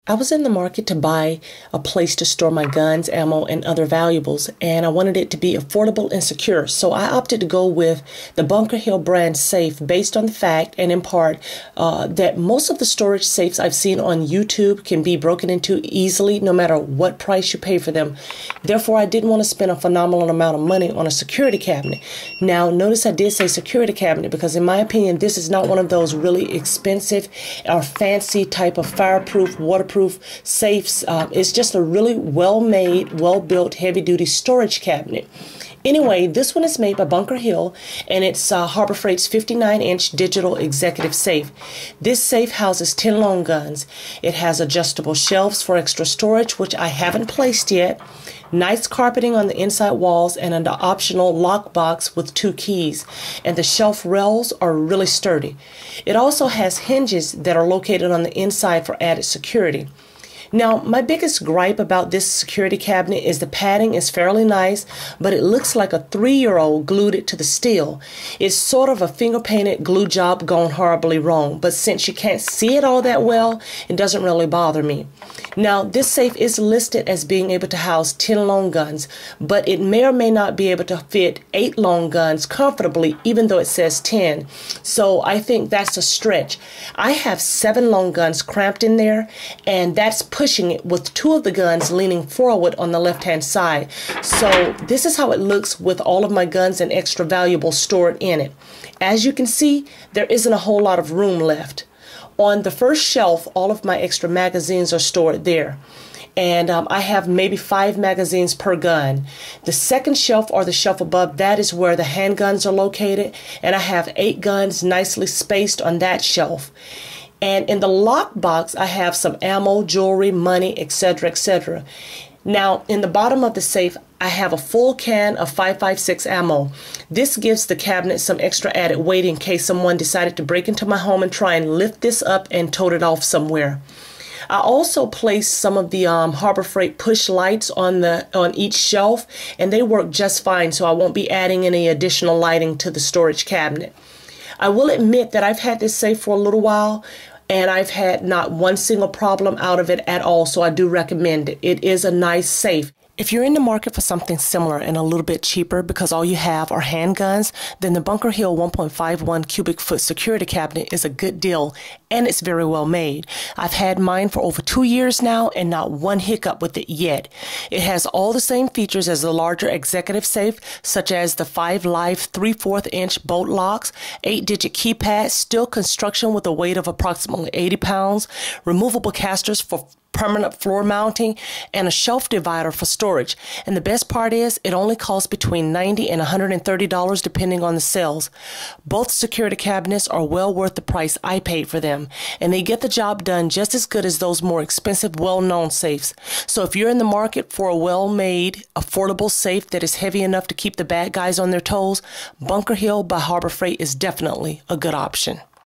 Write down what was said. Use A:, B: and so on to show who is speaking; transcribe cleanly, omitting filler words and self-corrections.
A: I was in the market to buy a place to store my guns, ammo, and other valuables, and I wanted it to be affordable and secure. So I opted to go with the Bunker Hill brand safe based on the fact and in part that most of the storage safes I've seen on YouTube can be broken into easily no matter what price you pay for them. Therefore, I didn't want to spend a phenomenal amount of money on a security cabinet. Now, notice I did say security cabinet because in my opinion, this is not one of those really expensive or fancy type of fireproof, waterproof safes. It's just a really well-made, well-built, heavy-duty storage cabinet. Anyway, this one is made by Bunker Hill, and it's Harbor Freight's 59-inch digital executive safe. This safe houses 10 long guns. It has adjustable shelves for extra storage, which I haven't placed yet. Nice carpeting on the inside walls and an optional lockbox with 2 keys. And the shelf rails are really sturdy. It also has hinges that are located on the inside for added security. Now, my biggest gripe about this security cabinet is the padding is fairly nice, but it looks like a 3-year-old glued it to the steel. It's sort of a finger-painted glue job gone horribly wrong, but since you can't see it all that well, it doesn't really bother me. Now, this safe is listed as being able to house 10 long guns, but it may or may not be able to fit 8 long guns comfortably, even though it says 10. So I think that's a stretch. I have 7 long guns cramped in there, and that's pushing it with 2 of the guns leaning forward on the left-hand side. So this is how it looks with all of my guns and extra valuables stored in it. As you can see, there isn't a whole lot of room left. On the first shelf, all of my extra magazines are stored there. And I have maybe 5 magazines per gun. The second shelf or the shelf above that is where the handguns are located, and I have 8 guns nicely spaced on that shelf. And in the lockbox, I have some ammo, jewelry, money, etc., etc. Now, in the bottom of the safe, I have a full can of 5.56 ammo. This gives the cabinet some extra added weight in case someone decided to break into my home and try and lift this up and tote it off somewhere. I also placed some of the Harbor Freight push lights on each shelf, and they work just fine, so I won't be adding any additional lighting to the storage cabinet. I will admit that I've had this safe for a little while, and I've had not one single problem out of it at all, so I do recommend it. It is a nice safe. If you're in the market for something similar and a little bit cheaper because all you have are handguns, then the Bunker Hill 1.51 cubic foot security cabinet is a good deal, and it's very well made. I've had mine for over 2 years now and not one hiccup with it yet. It has all the same features as the larger executive safe, such as the 5 live 3/4 inch bolt locks, 8-digit keypad, steel construction with a weight of approximately 80 pounds, removable casters for permanent floor mounting, and a shelf divider for storage. And the best part is it only costs between $90 and $130 depending on the sales. Both security cabinets are well worth the price I paid for them, and they get the job done just as good as those more expensive, well-known safes. So if you're in the market for a well-made, affordable safe that is heavy enough to keep the bad guys on their toes, Bunker Hill by Harbor Freight is definitely a good option.